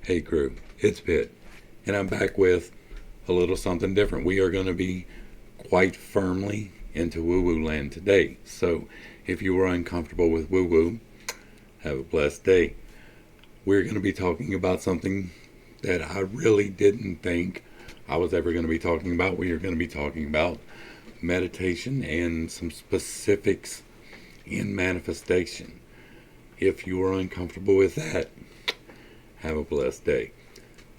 Hey crew, it's Pitt, and I'm back with a little something different. We are going to be quite firmly into woo woo land today. So if you are uncomfortable with woo woo, have a blessed day. We're going to be talking about something that I really didn't think I was ever going to be talking about. We are going to be talking about meditation and some specifics in manifestation. If you are uncomfortable with that, have a blessed day.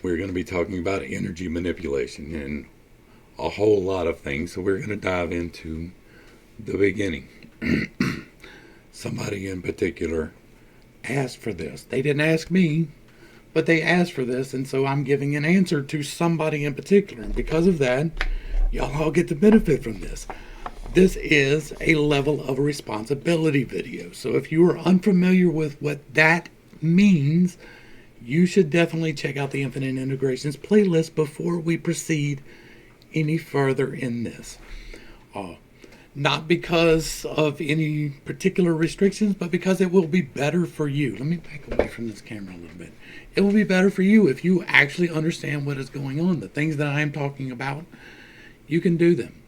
We're going to be talking about energy manipulation and a whole lot of things. So we're going to dive into the beginning. Somebody in particular asked for this. They didn't ask me, but they asked for this, and so I'm giving an answer to somebody in particular. And because of that, y'all all get to benefit from this. This is a level of responsibility video. So if you are unfamiliar with what that means, you should definitely check out the Infinite Integrations playlist before we proceed any further in this. Not because of any particular restrictions, but because it will be better for you. Let me back away from this camera a little bit. It will be better for you if you actually understand what is going on. The things that I am talking about, you can do them.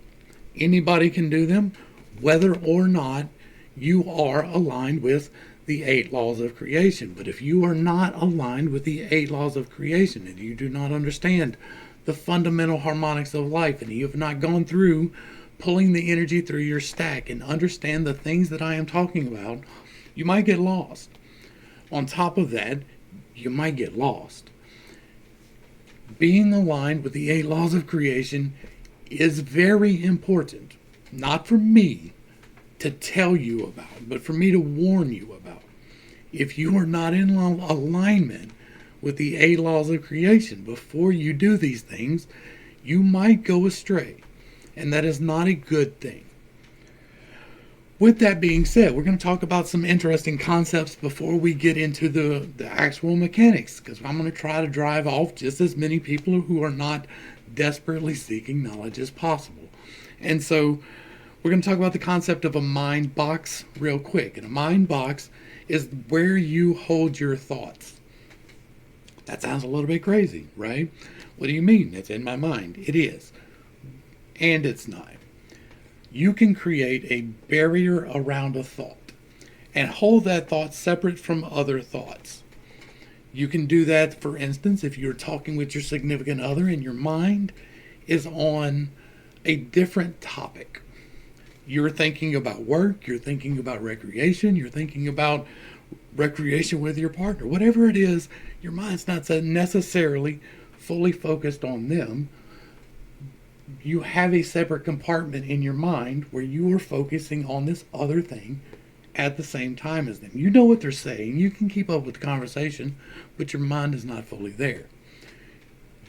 Anybody can do them, whether or not you are aligned with the 8 laws of creation. But if you are not aligned with the 8 laws of creation and you do not understand the fundamental harmonics of life, and you have not gone through pulling the energy through your stack and understand the things that I am talking about, you might get lost. On top of that, you might get lost. Being aligned with the 8 laws of creation is very important, not for me to tell you about, but for me to warn you about. If you are not in alignment with the 8 laws of creation before you do these things, you might go astray, and that is not a good thing. With that being said, we're going to talk about some interesting concepts before we get into the actual mechanics, because I'm going to try to drive off just as many people who are not desperately seeking knowledge as possible. And so we're going to talk about the concept of a mind box real quick. And a mind box is where you hold your thoughts. That sounds a little bit crazy, right? What do you mean? It's in my mind. It is. And it's not. You can create a barrier around a thought and hold that thought separate from other thoughts. You can do that, for instance, if you're talking with your significant other and your mind is on a different topic. You're thinking about work, you're thinking about recreation, you're thinking about recreation with your partner. Whatever it is, your mind's not necessarily fully focused on them. You have a separate compartment in your mind where you are focusing on this other thing at the same time as them. You know what they're saying. You can keep up with the conversation, but your mind is not fully there.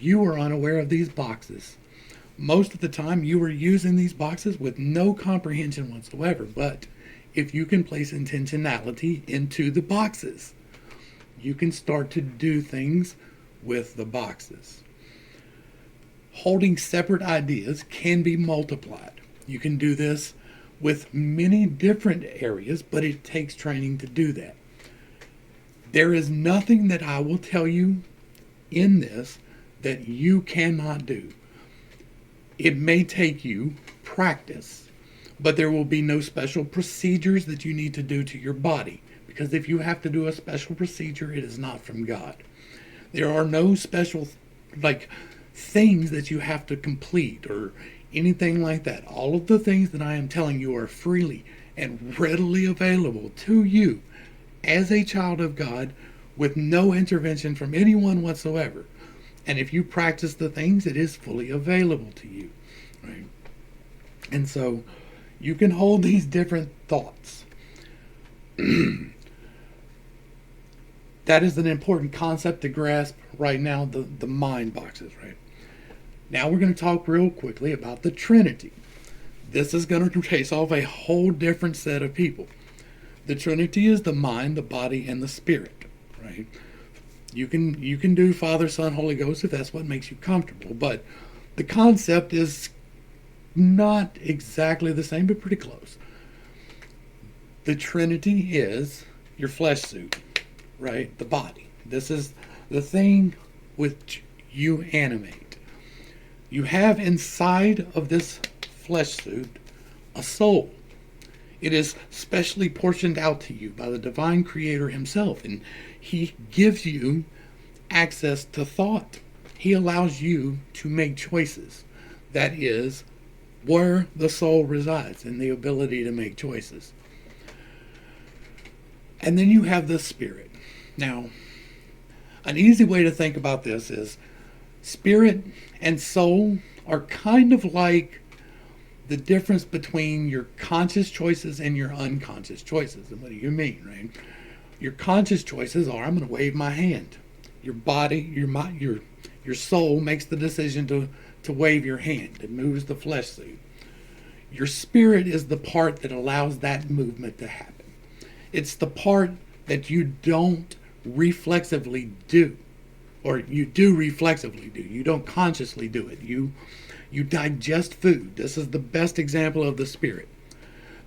You are unaware of these boxes. Most of the time, you are using these boxes with no comprehension whatsoever. But if you can place intentionality into the boxes, you can start to do things with the boxes. Holding separate ideas can be multiplied. You can do this with many different areas, but it takes training to do that. There is nothing that I will tell you in this that you cannot do. It may take you practice, but there will be no special procedures that you need to do to your body, because if you have to do a special procedure, it is not from God. There are no special things that you have to complete or anything like that. All of the things that I am telling you are freely and readily available to you as a child of God with no intervention from anyone whatsoever. And if you practice the things, it is fully available to you, right? And so you can hold these different thoughts. That is an important concept to grasp right now, the mind boxes, right? Now we're going to talk real quickly about the Trinity. This is going to trace off a whole different set of people. The Trinity is the mind, the body, and the spirit, right? You can do Father, Son, Holy Ghost if that's what makes you comfortable, but the concept is not exactly the same, but pretty close. The Trinity is your flesh suit, right? The body. This is the thing which you animate. You have inside of this flesh suit a soul. It is specially portioned out to you by the divine creator himself, and he gives you access to thought. He allows you to make choices. That is where the soul resides, in the ability to make choices. And then you have the spirit. Now, an easy way to think about this is spirit and soul are kind of like the difference between your conscious choices and your unconscious choices. And what do you mean, right? Your conscious choices are, I'm going to wave my hand. Your body, your soul makes the decision to wave your hand. It moves the flesh suit. Your spirit is the part that allows that movement to happen. It's the part that you don't reflexively do, or you do reflexively do. You don't consciously do it. You digest food. This is the best example of the spirit.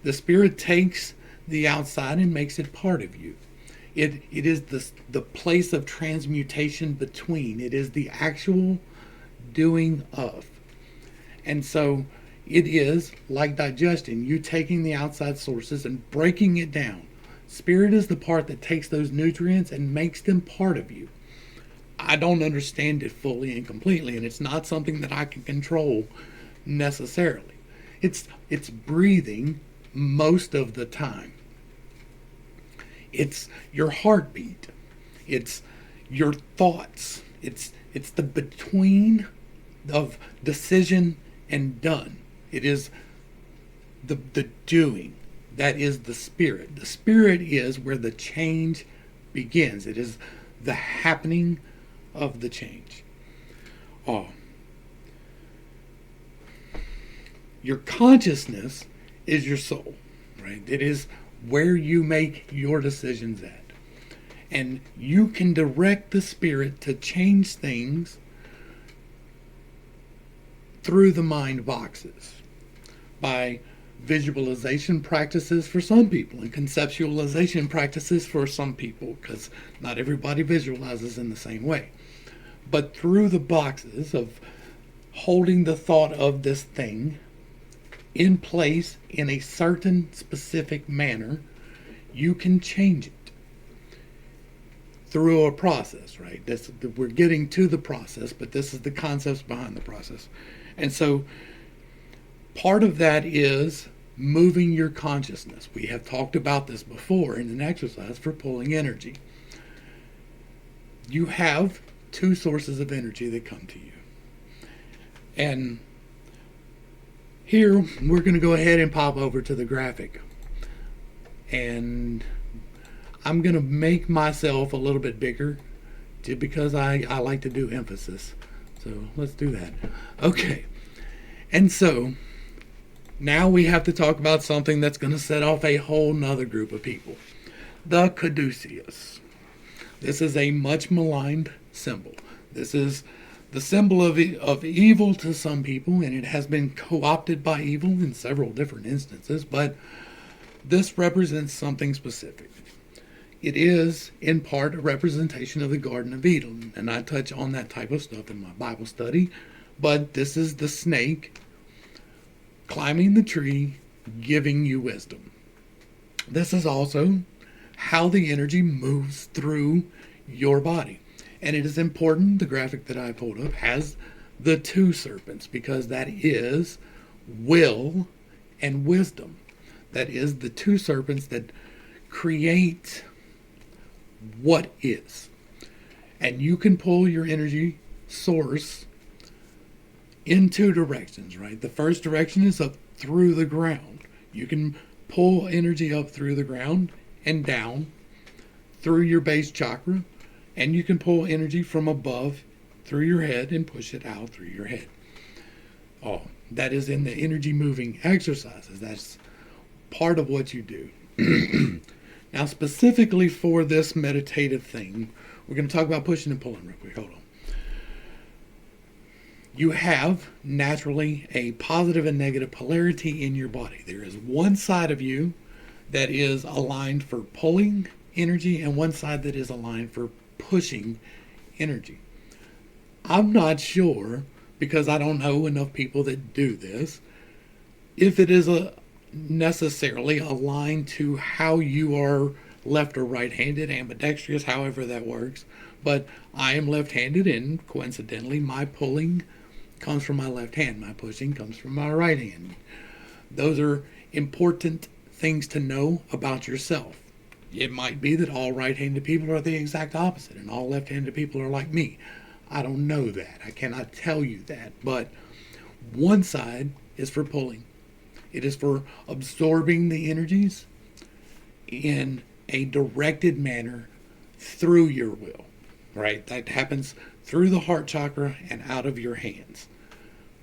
The spirit takes the outside and makes it part of you. It is the place of transmutation between. It is the actual doing of. And so it is like digestion, you taking the outside sources and breaking it down. Spirit is the part that takes those nutrients and makes them part of you. I don't understand it fully and completely, and it's not something that I can control necessarily. It's breathing most of the time. It's your heartbeat. It's your thoughts. It's the between of decision and done. It is the doing. That is the spirit. The spirit is where the change begins. It is the happening of the change. Your consciousness is your soul, right? It is where you make your decisions at. And you can direct the spirit to change things through the mind boxes by visualization practices for some people and conceptualization practices for some people, because not everybody visualizes in the same way. But through the boxes of holding the thought of this thing in place in a certain specific manner, you can change it through a process, right? We're getting to the process, but this is the concepts behind the process. And so part of that is moving your consciousness. We have talked about this before in an exercise for pulling energy. You have two sources of energy that come to you. And here we're going to go ahead and pop over to the graphic. And I'm going to make myself a little bit bigger because I like to do emphasis. So let's do that. Okay. And so now we have to talk about something that's going to set off a whole nother group of people. The caduceus. This is a much maligned symbol. This is the symbol of evil to some people, and it has been co-opted by evil in several different instances, but this represents something specific. It is, in part, a representation of the Garden of Eden, and I touch on that type of stuff in my Bible study, but this is the snake climbing the tree, giving you wisdom. This is also how the energy moves through your body. And it is important, the graphic that I pulled up has the two serpents, because that is will and wisdom. That is the two serpents that create what is. And you can pull your energy source in two directions, right? The first direction is up through the ground. You can pull energy up through the ground and down through your base chakra, and you can pull energy from above through your head and push it out through your head. That is in the energy moving exercises. That's part of what you do. Now, specifically for this meditative thing, we're going to talk about pushing and pulling real quick. Hold on. You have naturally a positive and negative polarity in your body. There is one side of you that is aligned for pulling energy and one side that is aligned for pushing energy. I'm not sure, because I don't know enough people that do this, if it is necessarily aligned to how you are left or right-handed, ambidextrous, however that works. But I am left-handed, and coincidentally, my pulling comes from my left hand. My pushing comes from my right hand. Those are important things to know about yourself. It might be that all right-handed people are the exact opposite, and all left-handed people are like me. I don't know that. I cannot tell you that. But one side is for pulling. It is for absorbing the energies in a directed manner through your will, right? That happens through the heart chakra and out of your hands.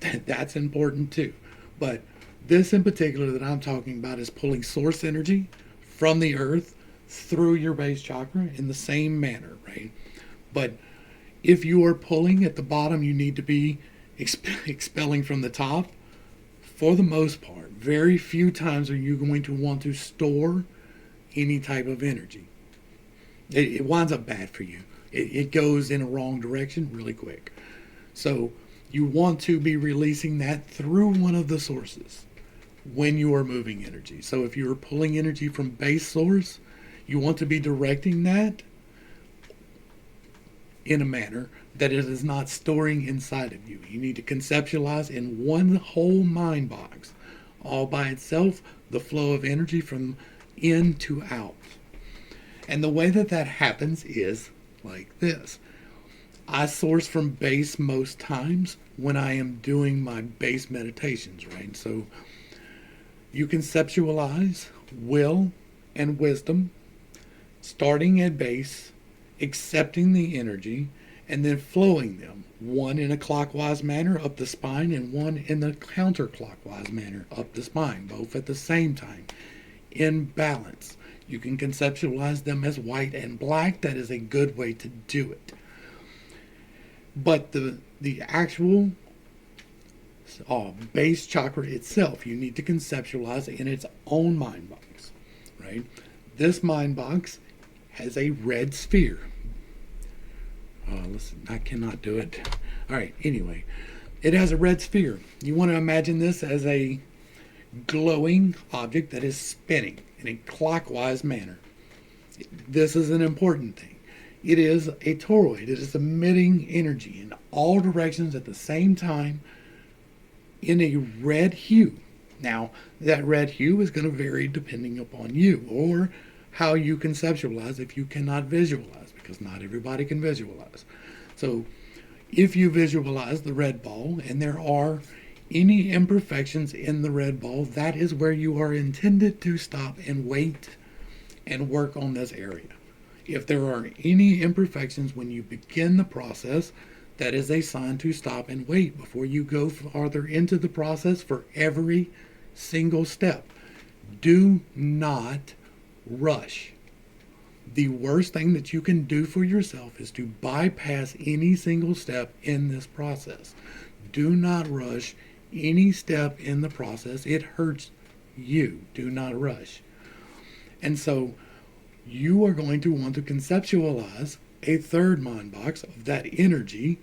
That's important too. But this in particular that I'm talking about is pulling source energy from the earth through your base chakra in the same manner, right? But if you are pulling at the bottom, you need to be expelling from the top. For the most part, very few times are you going to want to store any type of energy. It winds up bad for you. It goes in a wrong direction really quick. So you want to be releasing that through one of the sources when you are moving energy. So if you are pulling energy from base source, you want to be directing that in a manner that it is not storing inside of you. You need to conceptualize in one whole mind box, all by itself, the flow of energy from in to out. And the way that that happens is like this. I source from base most times when I am doing my base meditations, right? So you conceptualize will and wisdom, starting at base, accepting the energy, and then flowing them, one in a clockwise manner up the spine and one in the counterclockwise manner up the spine, both at the same time, in balance. You can conceptualize them as white and black. That is a good way to do it. But the actual base chakra itself, you need to conceptualize in its own mind box, right? This mind box has a red sphere. Listen, I cannot do it. All right, anyway, it has a red sphere. You want to imagine this as a glowing object that is spinning in a clockwise manner. This is an important thing. It is a toroid. It is emitting energy in all directions at the same time in a red hue. Now, that red hue is going to vary depending upon you or how you conceptualize if you cannot visualize, because not everybody can visualize. So if you visualize the red ball and there are any imperfections in the red ball, that is where you are intended to stop and wait and work on this area. If there are any imperfections when you begin the process, that is a sign to stop and wait before you go farther into the process for every single step. Do not rush. The worst thing that you can do for yourself is to bypass any single step in this process. Do not rush any step in the process. It hurts you. Do not rush. And so you are going to want to conceptualize a third mind box of that energy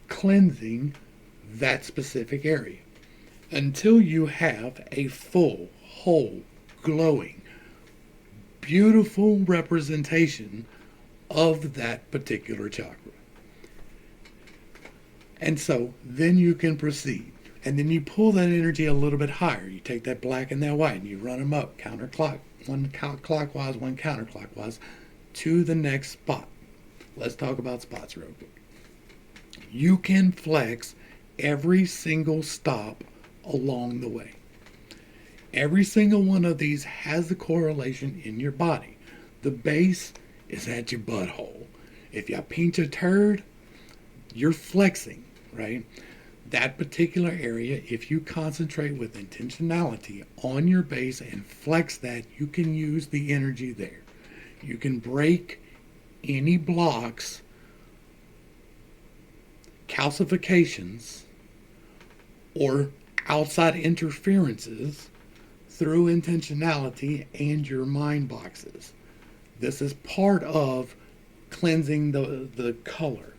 cleansing that specific area until you have a full, whole, glowing, beautiful representation of that particular chakra. And so then you can proceed. And then you pull that energy a little bit higher. You take that black and that white and you run them up one clockwise, one counterclockwise to the next spot. Let's talk about spots real quick. You can flex every single stop along the way. Every single one of these has a correlation in your body. The base is at your butthole. If you pinch a turd, you're flexing, right? That particular area, if you concentrate with intentionality on your base and flex that, you can use the energy there. You can break any blocks, calcifications, or outside interferences through intentionality and your mind boxes. This is part of cleansing the color.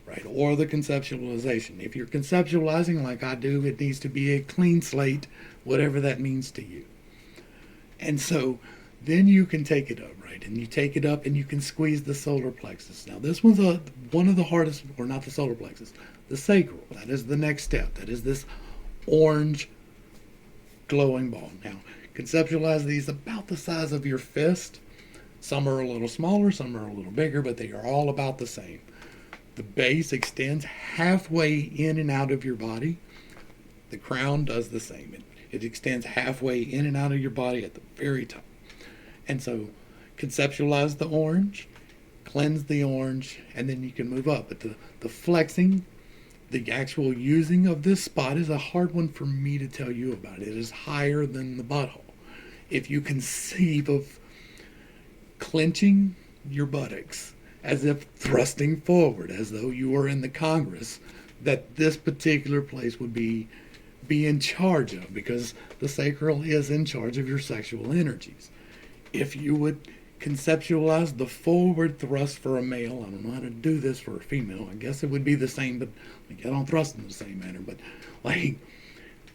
right? Or the conceptualization. If you're conceptualizing like I do, it needs to be a clean slate, whatever that means to you. And so then you can take it up, right? And you take it up and you can squeeze the solar plexus. Now this one's one of the hardest, or not the solar plexus, the sacral. That is the next step. That is this orange glowing ball. Now conceptualize these about the size of your fist. Some are a little smaller, some are a little bigger, but they are all about the same. The base extends halfway in and out of your body. The crown does the same. It extends halfway in and out of your body at the very top. And so conceptualize the orange, cleanse the orange, and then you can move up. But the flexing, the actual using of this spot is a hard one for me to tell you about. It is higher than the butthole. If you conceive of clenching your buttocks as if thrusting forward, as though you were in the Congress, that this particular place would be in charge of, because the sacral is in charge of your sexual energies. If you would conceptualize the forward thrust for a male, I don't know how to do this for a female, I guess it would be the same, but like I don't thrust in the same manner, but like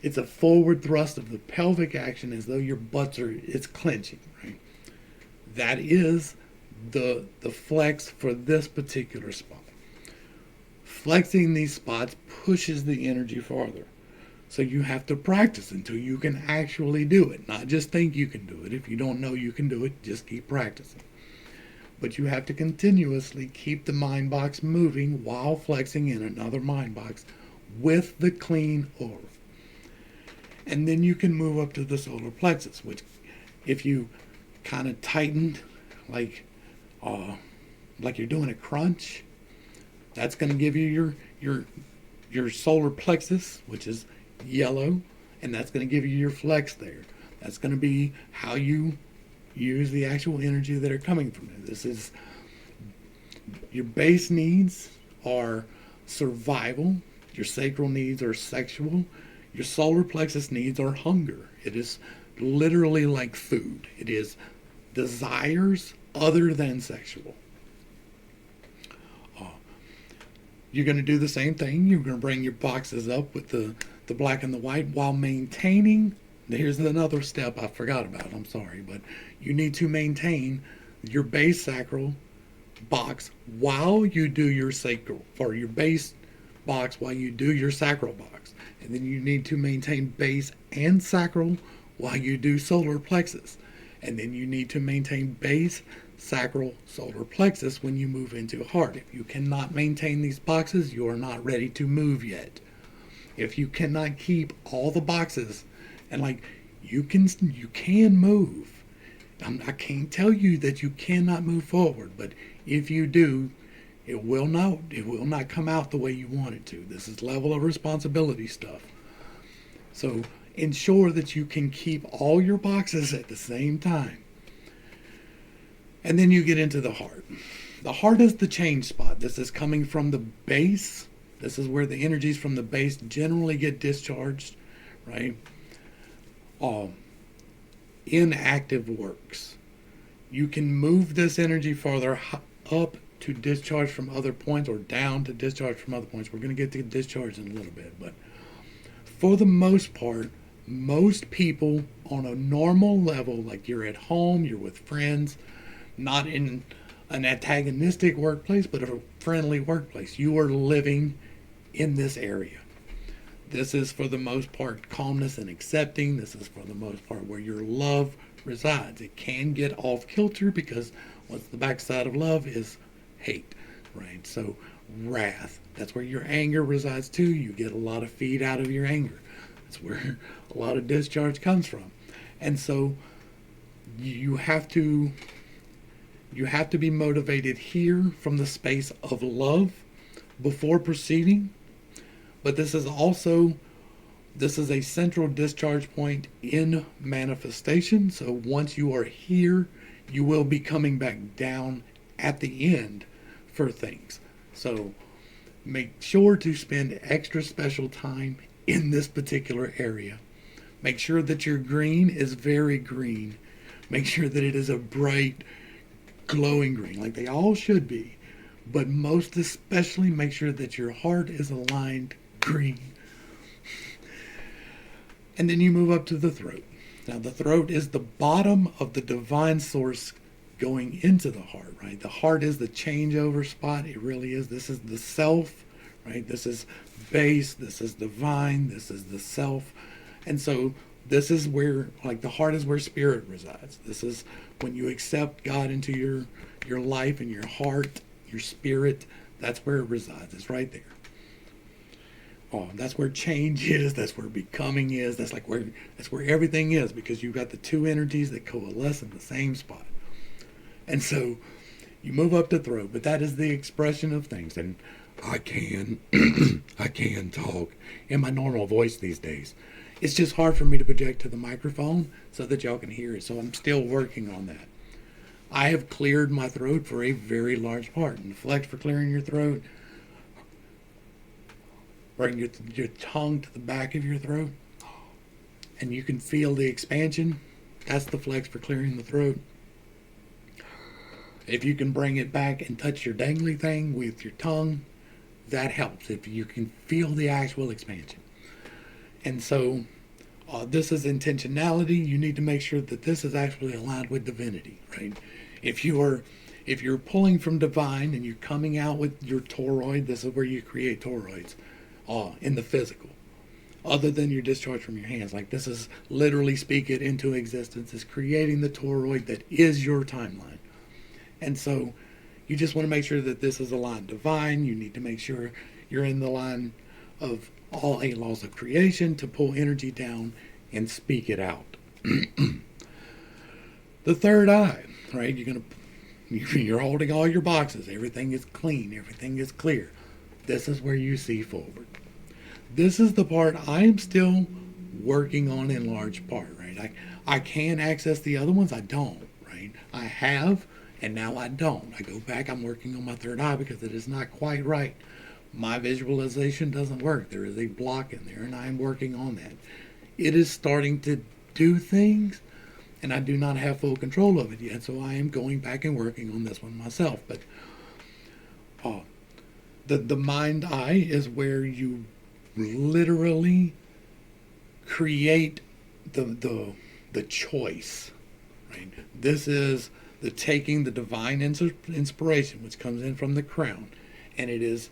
it's a forward thrust of the pelvic action as though your it's clenching, right? That is the flex for this particular spot. Flexing these spots pushes the energy farther. So you have to practice until you can actually do it. Not just think you can do it. If you don't know you can do it, just keep practicing. But you have to continuously keep the mind box moving while flexing in another mind box with the clean aura. And then you can move up to the solar plexus, which if you kind of tightened like you're doing a crunch, that's going to give you your solar plexus, which is yellow, and that's going to give you your flex there. That's going to be how you use the actual energy that are coming from it. This is your base needs are survival, your sacral needs are sexual, your solar plexus needs are hunger. It is literally like food. It is desires other than sexual. You're going to do the same thing. You're going to bring your boxes up with the black and the white while maintaining. Here's another step I forgot about. I'm sorry, but you need to maintain your base sacral box while you do your sacral, or your base box while you do your sacral box. And then you need to maintain base and sacral while you do solar plexus. And then you need to maintain base, sacral, solar plexus when you move into heart. If you cannot maintain these boxes, you are not ready to move yet. If you cannot keep all the boxes, and like you can move. I can't tell you that you cannot move forward, but if you do, it will not come out the way you want it to. This is level of responsibility stuff. So ensure that you can keep all your boxes at the same time. And then you get into the heart. The heart is the change spot. This is coming from the base. This is where the energies from the base generally get discharged, right? Inactive works. You can move this energy farther up to discharge from other points, or down to discharge from other points. We're going to get to discharge in a little bit, but for the most part, most people on a normal level, like you're at home, you're with friends, not in an antagonistic workplace, but a friendly workplace. You are living in this area. This is for the most part calmness and accepting. This is for the most part where your love resides. It can get off kilter because what's the backside of love is hate, right? So wrath, that's where your anger resides too. You get a lot of feed out of your anger. That's where a lot of discharge comes from. And so you have to be motivated here from the space of love before proceeding. But this is a central discharge point in manifestation. So once you are here, you will be coming back down at the end for things. So make sure to spend extra special time in this particular area. Make sure that your green is very green. Make sure that it is a bright, glowing green, like they all should be. But most especially, make sure that your heart is aligned green. And then you move up to the throat. Now, the throat is the bottom of the divine source going into the heart, right? The heart is the changeover spot. It really is. This is the self, right? This is base. This is divine. This is the self. And so this is where, like, the heart is where spirit resides. This is when you accept God into your life and your heart, your spirit. That's where it resides. It's right there. Oh, that's where change is. That's where becoming is. That's where everything is, because you've got the two energies that coalesce in the same spot. And so you move up the throat, but that is the expression of things. And I can I can talk in my normal voice these days. It's just hard for me to project to the microphone so that y'all can hear it. So I'm still working on that. I have cleared my throat for a very large part. And the flex for clearing your throat. Bring your tongue to the back of your throat, and you can feel the expansion. That's the flex for clearing the throat. If you can bring it back and touch your dangly thing with your tongue, that helps. If you can feel the actual expansion. And so this is intentionality. You need to make sure that this is actually aligned with divinity, right? If you're pulling from divine and you're coming out with your toroid, this is where you create toroids. In the physical, other than your discharge from your hands. Like, this is literally speak it into existence, is creating the toroid that is your timeline. And so you just want to make sure that this is aligned divine. You need to make sure you're in the line of all 8 laws of creation to pull energy down and speak it out. The third eye, right? You're holding all your boxes. Everything is clean. Everything is clear. This is where you see forward. This is the part I am still working on in large part, right? I can access the other ones. I don't, right? I have, and now I don't. I go back. I'm working on my third eye because it is not quite right. My visualization doesn't work. There is a block in there, and I am working on that. It is starting to do things, and I do not have full control of it yet, so I am going back and working on this one myself. But the mind eye is where you literally create the choice, right? This is the taking the divine inspiration, which comes in from the crown, and it is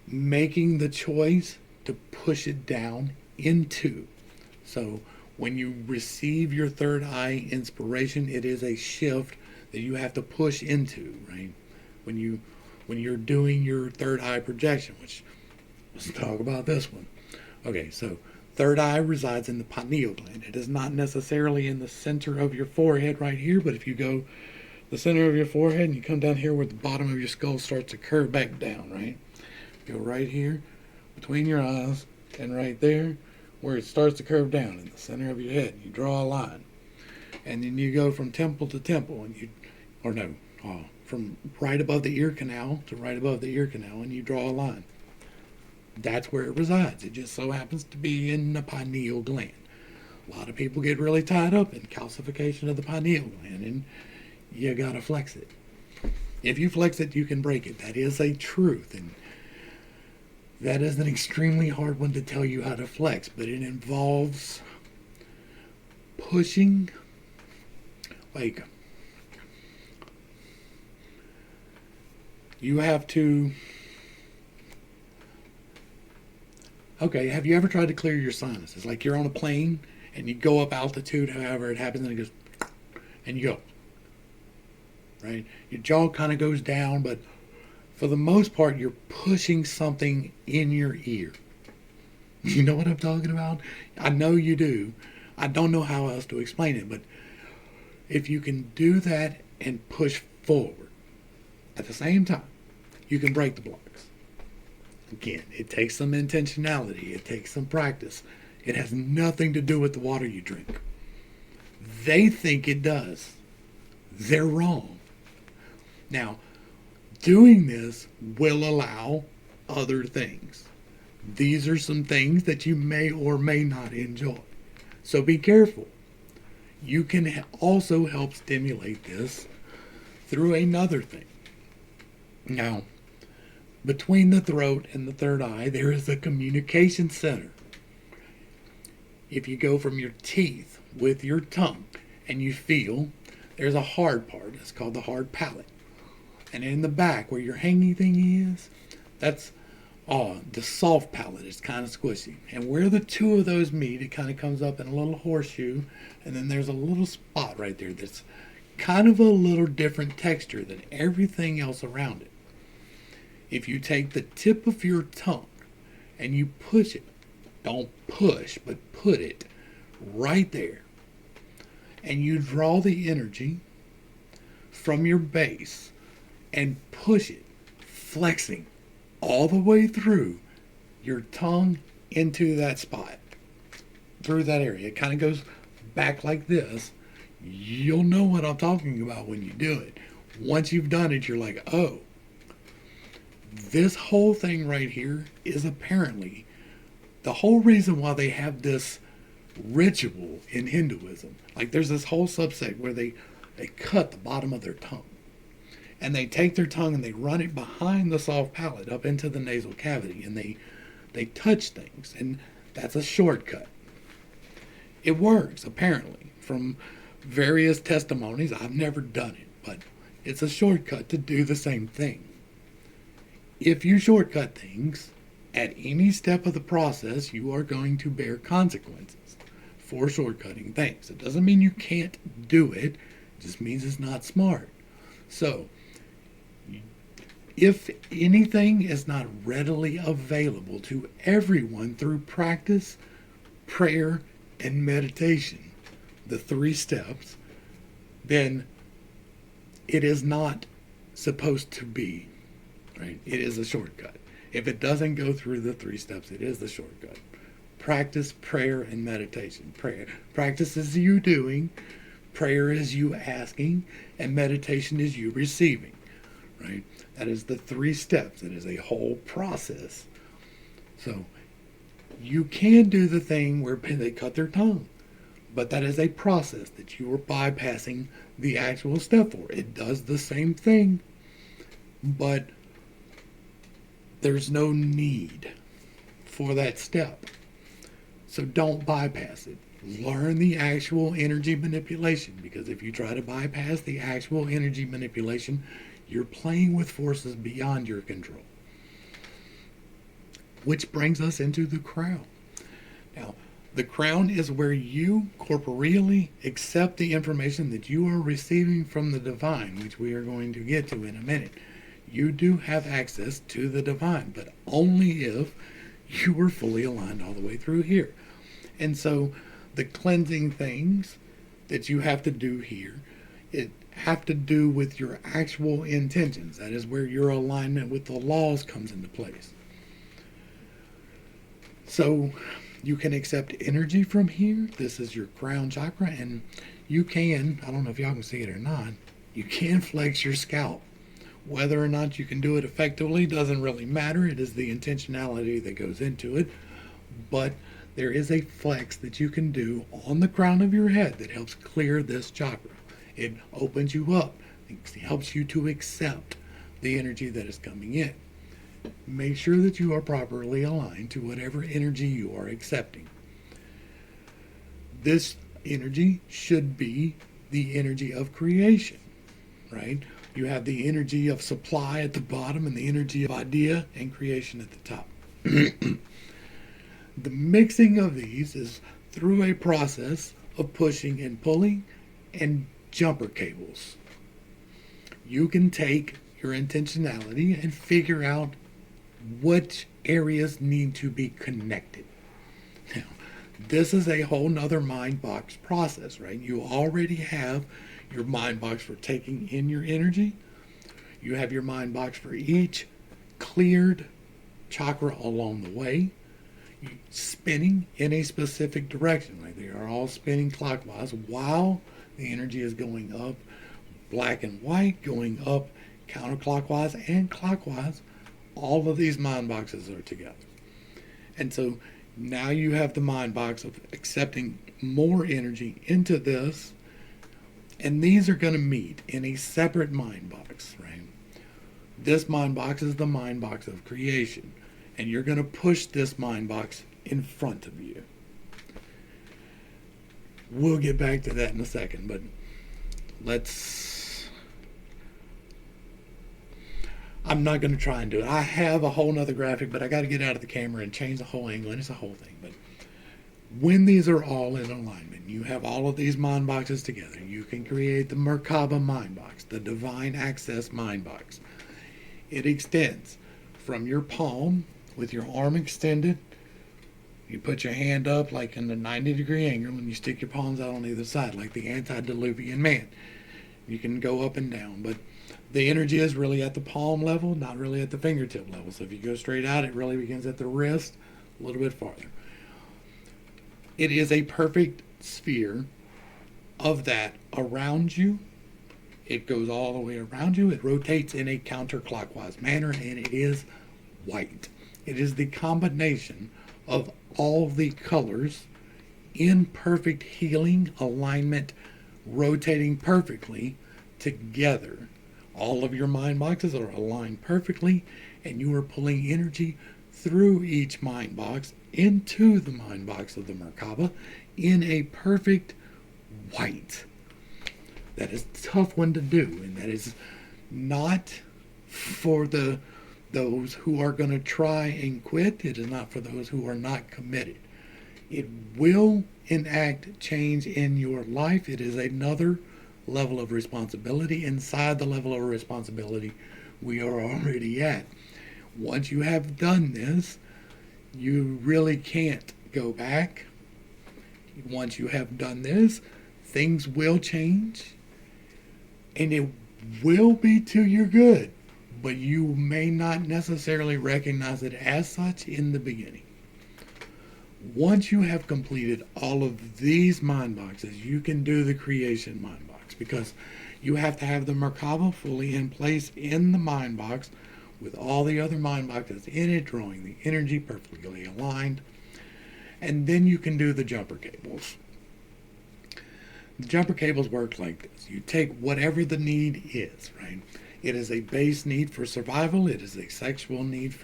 making the choice to push it down into. So when you receive your third eye inspiration, it is a shift that you have to push into, right? When you're doing your third eye projection, which, let's talk about this one. Okay, so third eye resides in the pineal gland. It is not necessarily in the center of your forehead right here, but if you go the center of your forehead and you come down here where the bottom of your skull starts to curve back down, right? Go right here between your eyes and right there where it starts to curve down in the center of your head. You draw a line. And then you go from temple to temple, and from right above the ear canal to right above the ear canal, and you draw a line. That's where it resides. It just so happens to be in the pineal gland. A lot of people get really tied up in calcification of the pineal gland, and you gotta flex it. If you flex it, you can break it. That is a truth, and that is an extremely hard one to tell you how to flex, but it involves pushing, like, you have to. Okay, have you ever tried to clear your sinuses? Like, you're on a plane and you go up altitude, however it happens, and it goes, and you go, right? Your jaw kind of goes down, but for the most part, you're pushing something in your ear. You know what I'm talking about? I know you do. I don't know how else to explain it, but if you can do that and push forward at the same time, you can break the blocks. Again, it takes some intentionality. It takes some practice. It has nothing to do with the water you drink. They think it does. They're wrong. Now, doing this will allow other things. These are some things that you may or may not enjoy. So be careful. You can also help stimulate this through another thing. Now, between the throat and the third eye, there is a communication center. If you go from your teeth with your tongue and you feel, there's a hard part. It's called the hard palate. And in the back where your hanging thing is, that's the soft palate is kind of squishy. And where the two of those meet, it kind of comes up in a little horseshoe. And then there's a little spot right there that's kind of a little different texture than everything else around it. If you take the tip of your tongue and you push it, don't push, but put it right there, and you draw the energy from your base and push it, flexing all the way through your tongue into that spot, through that area. It kind of goes back like this. You'll know what I'm talking about when you do it. Once you've done it, you're like, oh, this whole thing right here is apparently the whole reason why they have this ritual in Hinduism. Like there's this whole subset where they cut the bottom of their tongue. And they take their tongue and they run it behind the soft palate up into the nasal cavity. And they touch things. And that's a shortcut. It works, apparently, from various testimonies. I've never done it, but it's a shortcut to do the same thing. If you shortcut things at any step of the process, you are going to bear consequences for shortcutting things. It doesn't mean you can't do it. It just means it's not smart. So, if anything is not readily available to everyone through practice, prayer, and meditation, the 3 steps, then it is not supposed to be. Right? It is a shortcut. If it doesn't go through the 3 steps, it is the shortcut. Practice, prayer, and meditation. Practice is you doing, prayer is you asking, and meditation is you receiving. Right? That is the 3 steps. It is a whole process. So you can do the thing where they cut their tongue, but that is a process that you are bypassing the actual step for. It does the same thing, but there's no need for that step. So don't bypass it. Learn the actual energy manipulation, because if you try to bypass the actual energy manipulation, you're playing with forces beyond your control. Which brings us into the crown. Now, the crown is where you corporeally accept the information that you are receiving from the divine, which we are going to get to in a minute. You do have access to the divine, but only if you are fully aligned all the way through here. And so the cleansing things that you have to do here, it have to do with your actual intentions. That is where your alignment with the laws comes into place. So you can accept energy from here. This is your crown chakra, and you can, I don't know if y'all can see it or not, you can flex your scalp. Whether or not you can do it effectively doesn't really matter. It is the intentionality that goes into it. But there is a flex that you can do on the crown of your head that helps clear this chakra. It opens you up. It helps you to accept the energy that is coming in. Make sure that you are properly aligned to whatever energy you are accepting. This energy should be the energy of creation, right? You have the energy of supply at the bottom and the energy of idea and creation at the top. The mixing of these is through a process of pushing and pulling and jumper cables. You can take your intentionality and figure out which areas need to be connected. Now, this is a whole nother mind box process, right? You already have your mind box for taking in your energy. You have your mind box for each cleared chakra along the way, spinning in a specific direction. Like they are all spinning clockwise while the energy is going up, black and white, going up counterclockwise and clockwise. All of these mind boxes are together. And so now you have the mind box of accepting more energy into this, and these are going to meet in a separate mind box, right? This mind box is the mind box of creation, and you're going to push this mind box in front of you. We'll get back to that in a second, but I'm not going to try and do it. I have a whole nother graphic, but I got to get out of the camera and change the whole angle, and it's a whole thing. But when these are all in alignment, you have all of these mind boxes together, you can create the Merkaba mind box, the Divine Access mind box. It extends from your palm with your arm extended. You put your hand up like in the 90-degree angle, and you stick your palms out on either side like the antediluvian man. You can go up and down, but the energy is really at the palm level, not really at the fingertip level. So if you go straight out, it really begins at the wrist, a little bit farther. It is a perfect sphere of that around you. It goes all the way around you. It rotates in a counterclockwise manner, and it is white. It is the combination of all the colors in perfect healing alignment, rotating perfectly together. All of your mind boxes are aligned perfectly, and you are pulling energy through each mind box into the mind box of the Merkaba in a perfect white. That is a tough one to do, and that is not for those who are going to try and quit. It is not for those who are not committed. It will enact change in your life. It is another level of responsibility inside the level of responsibility we are already at. Once you have done this, you really can't go back. Once you have done this, things will change, and it will be to your good, but you may not necessarily recognize it as such in the beginning. Once you have completed all of these mind boxes, you can do the creation mind box, because you have to have the Merkaba fully in place in the mind box with all the other mind boxes in it, drawing the energy perfectly aligned. And then you can do the jumper cables. The jumper cables work like this. You take whatever the need is, right? It is a base need for survival. It is a sexual need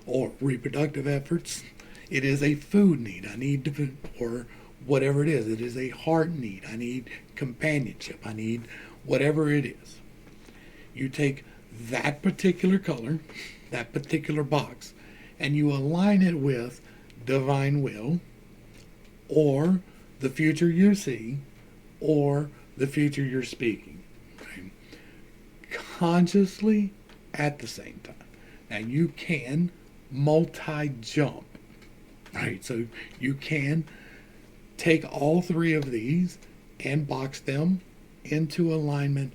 or reproductive efforts. It is a food need. I need to, or whatever it is. It is a heart need. I need companionship. I need whatever it is. You take that particular color, that particular box, and you align it with divine will, or the future you see, or the future you're speaking, right? Consciously at the same time. Now you can multi-jump, right? So you can take all three of these and box them into alignment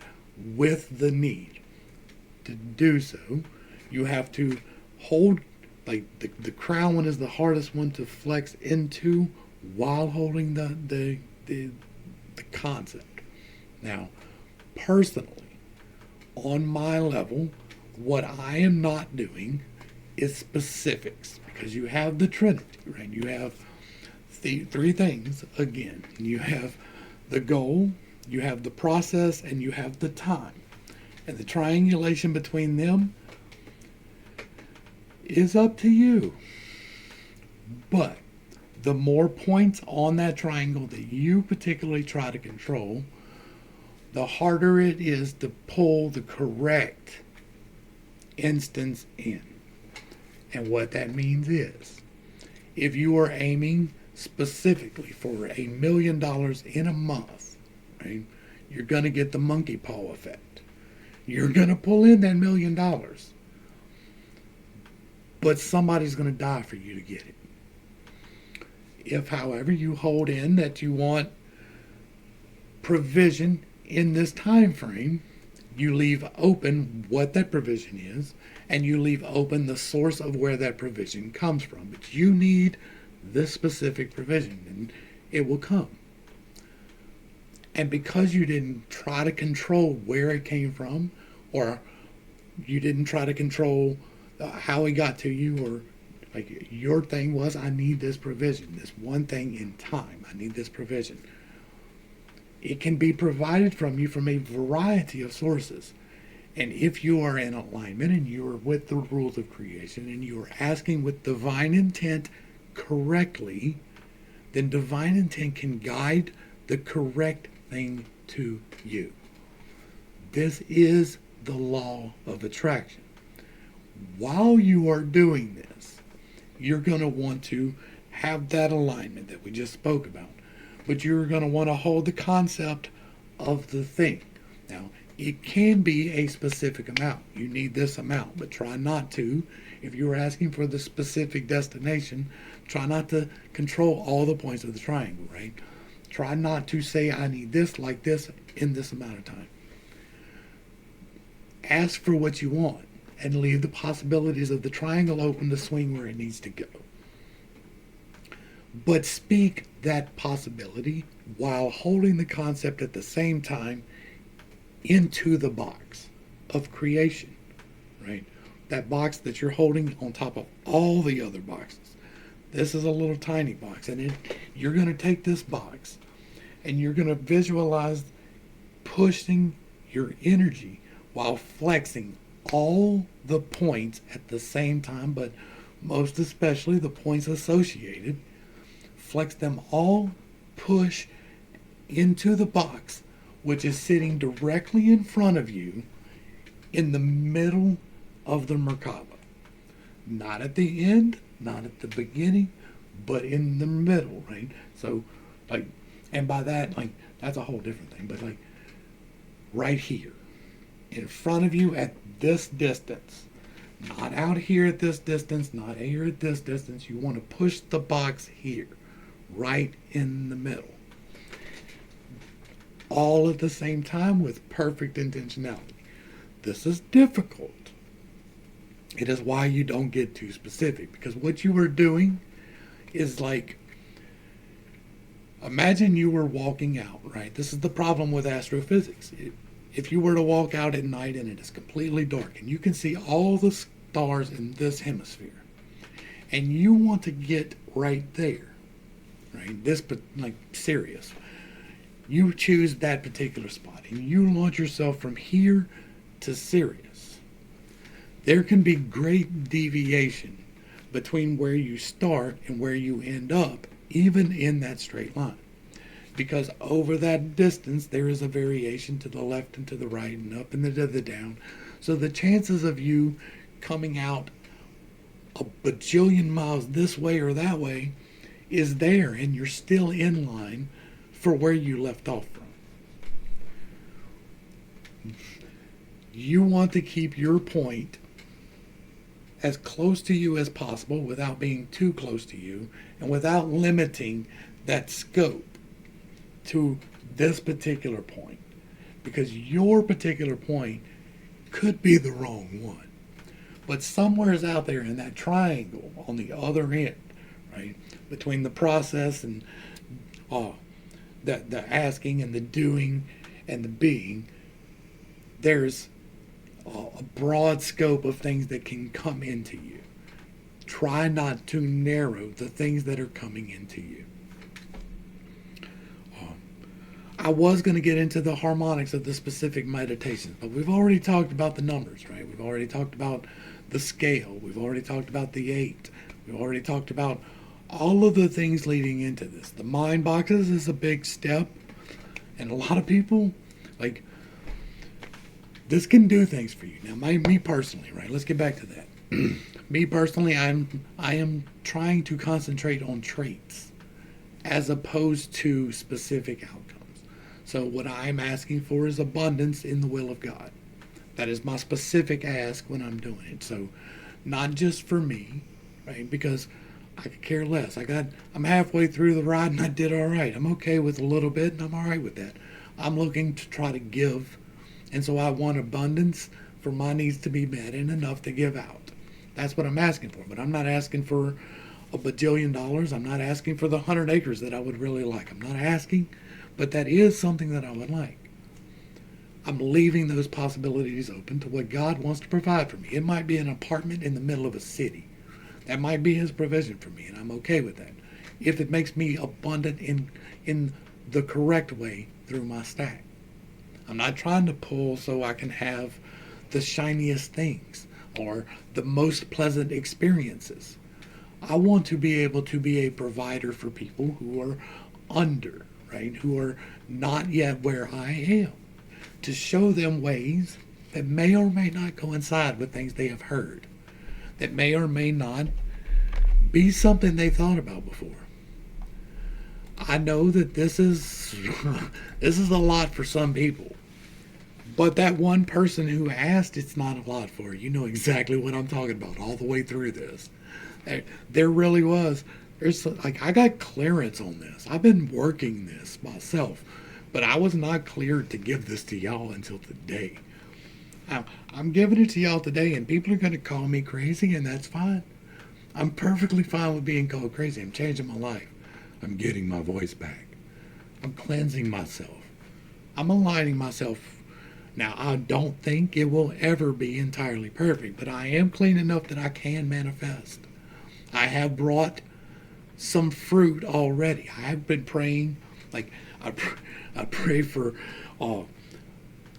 with the need. To do so, you have to hold, like the crown one is the hardest one to flex into while holding the concept. Now, personally, on my level, what I am not doing is specifics, because you have the Trinity, right? You have the three things again. You have the goal, you have the process, and you have the time. And the triangulation between them is up to you. But the more points on that triangle that you particularly try to control, the harder it is to pull the correct instance in. And what that means is, if you are aiming specifically for $1 million in a month, right, you're going to get the monkey paw effect. You're going to pull in that $1 million. But somebody's going to die for you to get it. If, however, you hold in that you want provision in this time frame, you leave open what that provision is, and you leave open the source of where that provision comes from. But you need this specific provision, and it will come. And because you didn't try to control where it came from, or you didn't try to control how it got to you, or like your thing was, I need this provision, this one thing in time, I need this provision. It can be provided from you from a variety of sources. And if you are in alignment and you are with the rules of creation and you are asking with divine intent correctly, then divine intent can guide the correct thing to you. This is the law of attraction. While you are doing this, you're going to want to have that alignment that we just spoke about. But you're going to want to hold the concept of the thing. Now, it can be a specific amount. You need this amount, but try not to. If you're asking for the specific destination, try not to control all the points of the triangle, right? Try not to say, I need this like this in this amount of time. Ask for what you want and leave the possibilities of the triangle open to swing where it needs to go. But speak that possibility while holding the concept at the same time into the box of creation, right? That box that you're holding on top of all the other boxes. This is a little tiny box, and you're going to take this box and you're going to visualize pushing your energy while flexing all the points at the same time, but most especially the points associated. Flex them all, push into the box, which is sitting directly in front of you in the middle of the Merkaba. Not at the end, not at the beginning, but in the middle, right? So, like, and by that, like, that's a whole different thing, but like, right here, in front of you at this distance, not out here at this distance, not here at this distance. You want to push the box here, right in the middle. All at the same time with perfect intentionality. This is difficult. It is why you don't get too specific, because what you are doing is like, imagine you were walking out, right? This is the problem with astrophysics. If you were to walk out at night and it is completely dark and you can see all the stars in this hemisphere, and you want to get right there, right? This, but like serious. You choose that particular spot and you launch yourself from here to Sirius. There can be great deviation between where you start and where you end up, even in that straight line. Because over that distance, there is a variation to the left and to the right and up and to the down. So the chances of you coming out a bajillion miles this way or that way is there, and you're still in line for where you left off from. You want to keep your point as close to you as possible without being too close to you and without limiting that scope to this particular point, because your particular point could be the wrong one. But somewhere's out there in that triangle on the other end, right, between the process and the asking and the doing and the being, there's a broad scope of things that can come into you. Try not to narrow the things that are coming into you. I was going to get into the harmonics of the specific meditations, but we've already talked about the numbers, right? We've already talked about the scale. We've already talked about the 8. We've already talked about all of the things leading into this. The mind boxes is a big step, and a lot of people, like, this can do things for you. Now, me personally, right? Let's get back to that. Me personally, I am trying to concentrate on traits as opposed to specific outcomes. So what I'm asking for is abundance in the will of God. That is my specific ask when I'm doing it. So not just for me, right? Because I could care less. I'm halfway through the ride and I did all right. I'm okay with a little bit and I'm all right with that. I'm looking to try to give. And so I want abundance for my needs to be met and enough to give out. That's what I'm asking for. But I'm not asking for a bajillion dollars. I'm not asking for the 100 acres that I would really like. I'm not asking, but that is something that I would like. I'm leaving those possibilities open to what God wants to provide for me. It might be an apartment in the middle of a city. That might be his provision for me, and I'm okay with that. If it makes me abundant in the correct way through my stack. I'm not trying to pull so I can have the shiniest things or the most pleasant experiences. I want to be able to be a provider for people who are under, right? Who are not yet where I am. To show them ways that may or may not coincide with things they have heard, that may or may not be something they thought about before. I know that this is this is a lot for some people. But that one person who asked, it's not a lot for you. You know exactly what I'm talking about all the way through this. There really was. There's like I got clearance on this. I've been working this myself, but I was not cleared to give this to y'all until today. I'm giving it to y'all today, and people are going to call me crazy, and that's fine. I'm perfectly fine with being called crazy. I'm changing my life. I'm getting my voice back. I'm cleansing myself. I'm aligning myself. Now, I don't think it will ever be entirely perfect, but I am clean enough that I can manifest. I have brought some fruit already. I have been praying, like I pray for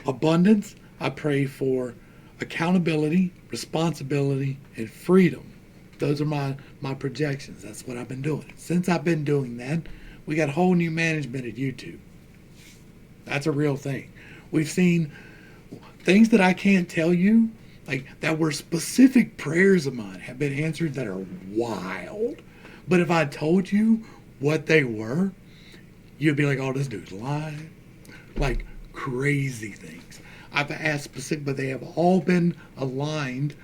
abundance. I pray for accountability, responsibility, and freedom. Those are my projections. That's what I've been doing. Since I've been doing that, we got whole new management at YouTube. That's a real thing. We've seen things that I can't tell you, like that were specific prayers of mine, have been answered that are wild. But if I told you what they were, you'd be like, oh, this dude's lying. Like crazy things. I've asked specific, but they have all been aligned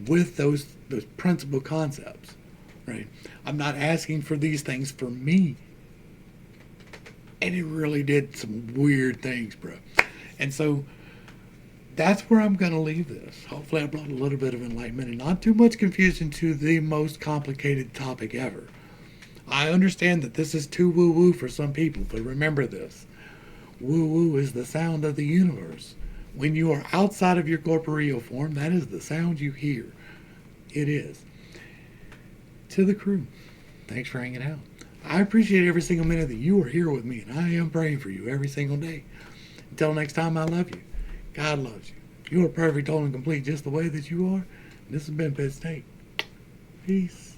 with those principal concepts, right? I'm not asking for these things for me. And it really did some weird things, bro. And so that's where I'm going to leave this. Hopefully I brought a little bit of enlightenment and not too much confusion to the most complicated topic ever. I understand that this is too woo-woo for some people, but remember this. Woo-woo is the sound of the universe. When you are outside of your corporeal form, that is the sound you hear. It is. To the crew, thanks for hanging out. I appreciate every single minute that you are here with me, and I am praying for you every single day. Until next time, I love you. God loves you. You are perfect, whole, and complete just the way that you are. This has been Pet State. Peace.